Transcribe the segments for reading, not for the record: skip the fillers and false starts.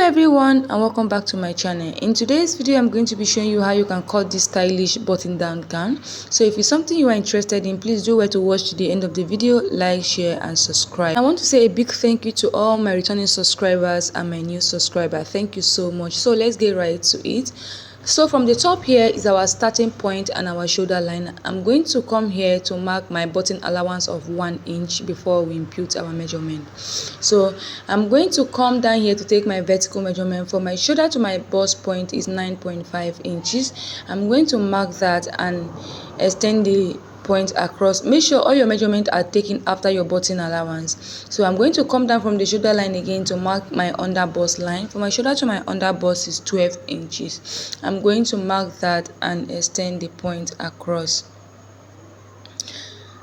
everyone and welcome back to my channel. In today's video I'm going to be showing you how you can cut this stylish button down gown. So if it's something you are interested in, please do well to watch to the end of the video, like, share and subscribe. I want to say a big thank you to all my returning subscribers and my new subscriber. Thank you so much. So let's get right to it. So from the top here is our starting point and our shoulder line. I'm going to come here to mark my button allowance of 1 inch before we impute our measurement. So I'm going to come down here to take my vertical measurement. From my shoulder to my bust point is 9.5 inches. I'm going to mark that and extend the point across. Make sure all your measurements are taken after your button allowance. So I'm going to come down from the shoulder line again to mark my under bust line. From my shoulder to my under bust is 12 inches. I'm going to mark that and extend the point across.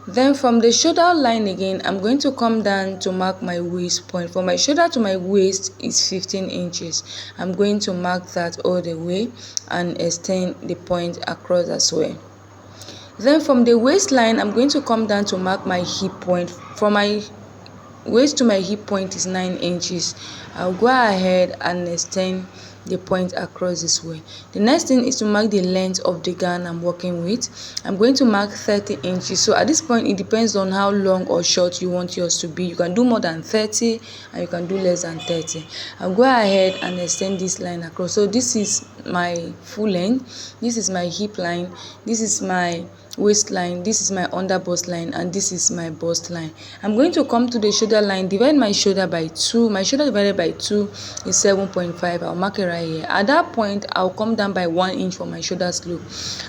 Then from the shoulder line again, I'm going to come down to mark my waist point. From my shoulder to my waist is 15 inches. I'm going to mark that all the way and extend the point across as well. Then from the waistline, I'm going to come down to mark my hip point. From my waist to my hip point is 9 inches. I'll go ahead and extend the point across this way. The next thing is to mark the length of the gown I'm working with. I'm going to mark 30 inches. So at this point, it depends on how long or short you want yours to be. You can do more than 30 and you can do less than 30. I'll go ahead and extend this line across. So this is my full length, this is my hip line, this is my waistline, this is my under bust line, and this is my bust line. I'm going to come to the shoulder line, divide my shoulder by 2. My shoulder divided by 2 is 7.5. I'll mark it right here. At that point, I'll come down by 1 inch for my shoulder slope.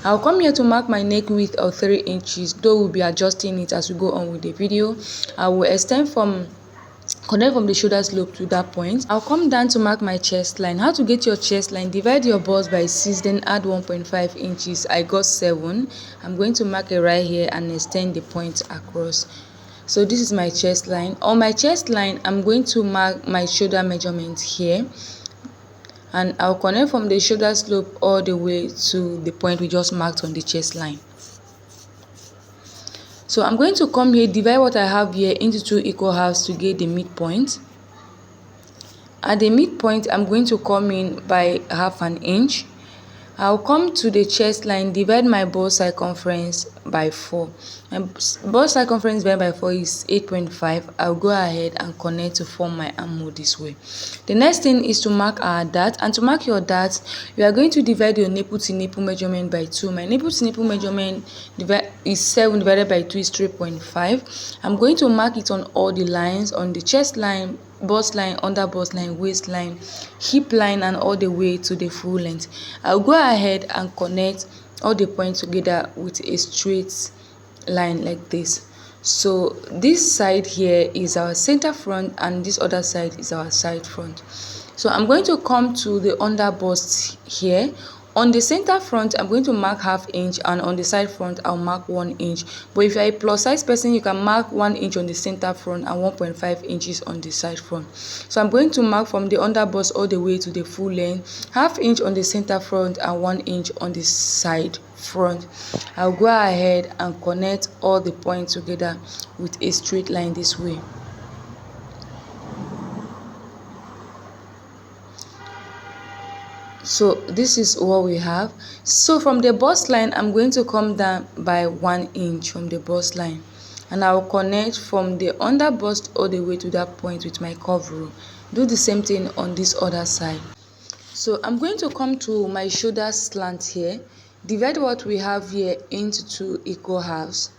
I'll come here to mark my neck width of 3 inches, though we'll be adjusting it as we go on with the video. I will extend connect from the shoulder slope to that point. I'll come down to mark my chest line. How to get your chest line? Divide your bust by 6, then add 1.5 inches. I got 7. I'm going to mark it right here and extend the point across. So this is my chest line. On my chest line, I'm going to mark my shoulder measurement here, and I'll connect from the shoulder slope all the way to the point we just marked on the chest line. So I'm going to come here, divide what I have here into 2 equal halves to get the midpoint. At the midpoint, I'm going to come in by 1/2 inch. I'll come to the chest line, divide my bust circumference by 4. My bust circumference divided by 4 is 8.5. I'll go ahead and connect to form my armhole this way. The next thing is to mark our dart, and to mark your dart, you are going to divide your nipple to nipple measurement by 2. My nipple to nipple measurement is 7 divided by 2 is 3.5. I'm going to mark it on all the lines, on the chest line, bust line, under bust line, waistline, hip line, and all the way to the full length. I'll go ahead and connect all the points together with a straight line like this. So this side here is our center front and this other side is our side front. So I'm going to come to the under bust here. On the center front, I'm going to mark 1/2 inch, and on the side front, I'll mark 1 inch. But if you're a plus size person, you can mark 1 inch on the center front and 1.5 inches on the side front. So I'm going to mark from the under bust all the way to the full length, 1/2 inch on the center front and 1 inch on the side front. I'll go ahead and connect all the points together with a straight line this way. So this is what we have. So from the bust line, I'm going to come down by 1 inch from the bust line, and I will connect from the under bust all the way to that point with my curve rule. Do the same thing on this other side. So I'm going to come to my shoulder slant here, divide what we have here into 2 equal halves,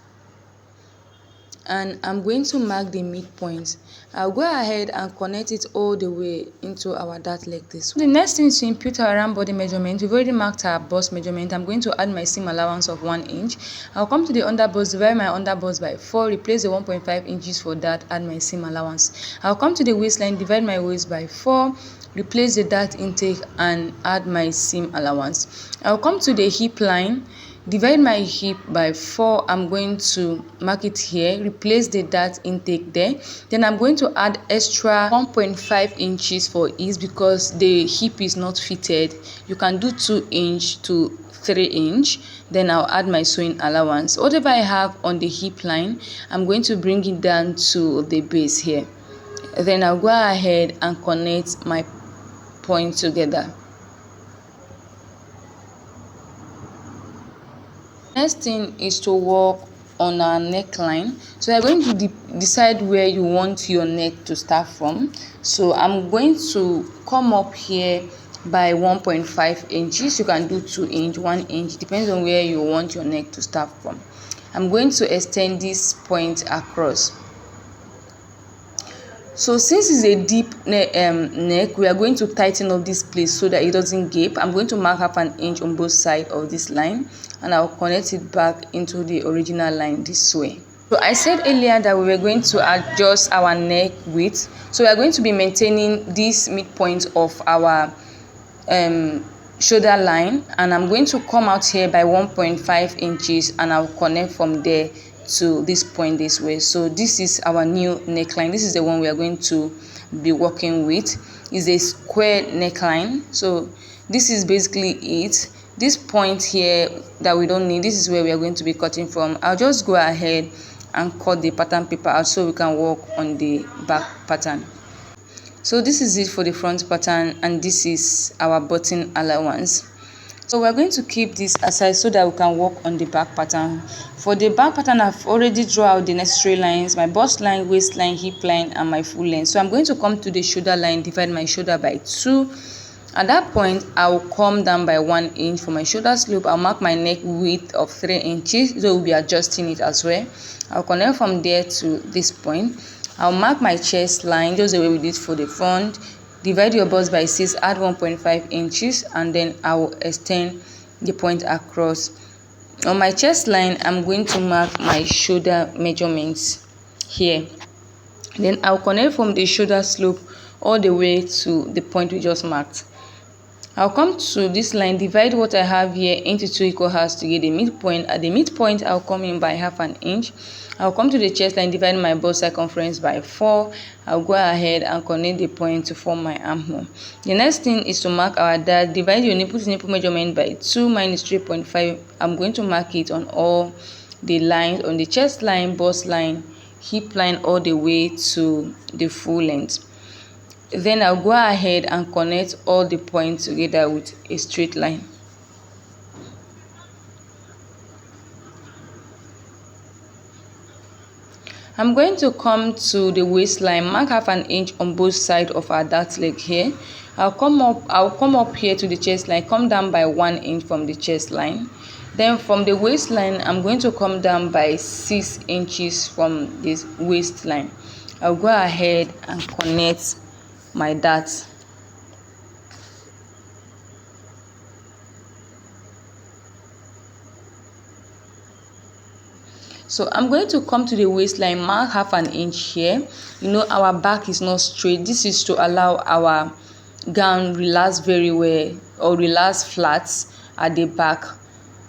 and I'm going to mark the midpoint. I'll go ahead and connect it all the way into our dart like this. The next thing is to impute our round body measurement. We've already marked our bust measurement. I'm going to add my seam allowance of 1 inch. I'll come to the under bust, divide my under bust by 4, replace the 1.5 inches for that, add my seam allowance. I'll come to the waistline, divide my waist by 4, replace the dart intake and add my seam allowance. I'll come to the hip line, divide my hip by 4. I'm going to mark it here, replace the dart intake there. Then I'm going to add extra 1.5 inches for ease because the hip is not fitted. You can do 2 inch to 3 inch. Then I'll add my sewing allowance. Whatever I have on the hip line, I'm going to bring it down to the base here. Then I'll go ahead and connect my point together. Next thing is to work on our neckline. So you're going to decide where you want your neck to start from. So I'm going to come up here by 1.5 inches. You can do 2 inch, 1 inch, depends on where you want your neck to start from. I'm going to extend this point across. So since it's a deep neck, we are going to tighten up this place so that it doesn't gape. I'm going to mark half an inch on both sides of this line, and I'll connect it back into the original line this way. So I said earlier that we were going to adjust our neck width. So we are going to be maintaining this midpoint of our shoulder line, and I'm going to come out here by 1.5 inches, and I'll connect from there to this point this way. So this is our new neckline. This is the one we are going to be working with. It's a square neckline. So this is basically it. This point here that we don't need, this is where we are going to be cutting from. I'll just go ahead and cut the pattern paper out so we can work on the back pattern. So this is it for the front pattern, and this is our button allowance. So we're going to keep this aside so that we can work on the back pattern. For the back pattern, I've already drawn out the necessary lines: my bust line, waistline, hip line, and my full length. So I'm going to come to the shoulder line, divide my shoulder by 2. At that point, I will come down by 1 inch for my shoulder slope. I'll mark my neck width of 3 inches, so we'll be adjusting it as well. I'll connect from there to this point. I'll mark my chest line just the way we did for the front. Divide your bust by 6, add 1.5 inches, and then I will extend the point across. On my chest line, I'm going to mark my shoulder measurements here. Then I'll connect from the shoulder slope all the way to the point we just marked. I'll come to this line, divide what I have here into 2 equal halves to get the midpoint. At the midpoint, I'll come in by half an inch. I'll come to the chest line, divide my bust circumference by 4. I'll go ahead and connect the point to form my armhole. The next thing is to mark our dart. Divide your nipple to nipple measurement by 2 minus 3.5. I'm going to mark it on all the lines, on the chest line, bust line, hip line, all the way to the full length. Then I'll go ahead and connect all the points together with a straight line. I'm going to come to the waistline, mark half an inch on both sides of our dart leg here. I'll come up here to the chest line, come down by 1 inch from the chest line. Then from the waistline, I'm going to come down by 6 inches from this waistline. I'll go ahead and connect my dart. So I'm going to come to the waistline, mark half an inch here. You know, our back is not straight. This is to allow our gown relax very well, or relax flat at the back.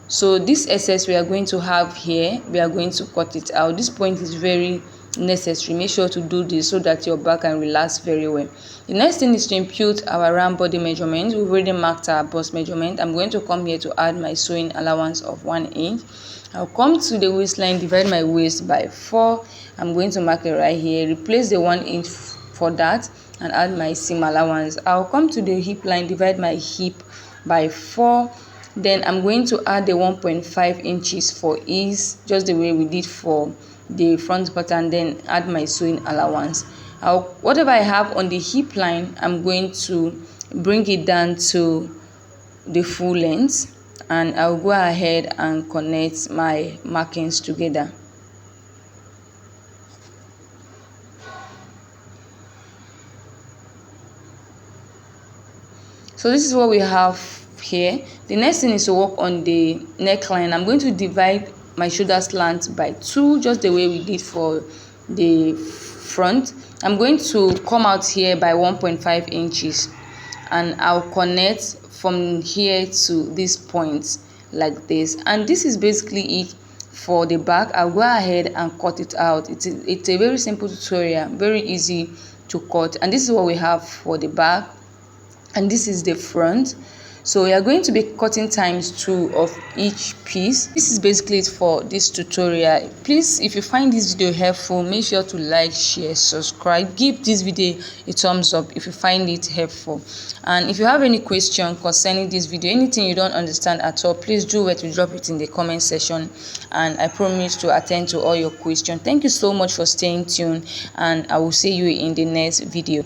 So this excess we are going to have here, we are going to cut it out. This point is very necessary. Make sure to do this so that your back can relax very well. The next thing is to impute our round body measurement. We've already marked our bust measurement. I'm going to come here to add my sewing allowance of 1 inch. I'll come to the waistline, divide my waist by 4. I'm going to mark it right here, replace the 1 inch for that, and add my seam allowance. I'll come to the hip line, divide my hip by 4. Then I'm going to add the 1.5 inches for ease, just the way we did for the front pattern. Then add my sewing allowance. Whatever I have on the hip line, I'm going to bring it down to the full length, and I'll go ahead and connect my markings together. So this is what we have here. The next thing is to work on the neckline. I'm going to divide my shoulder slant by 2, just the way we did for the front. I'm going to come out here by 1.5 inches, and I'll connect from here to this point like this. And this is basically it for the back. I'll go ahead and cut it out. It's a very simple tutorial, very easy to cut. And this is what we have for the back, and this is the front. So we are going to be cutting times 2 of each piece. This is basically it for this tutorial. Please, if you find this video helpful, make sure to like, share, subscribe, give this video a thumbs up if you find it helpful. And if you have any question concerning this video, anything you don't understand at all, please do wait to drop it in the comment section, and I promise to attend to all your questions. Thank you so much for staying tuned, and I will see you in the next video.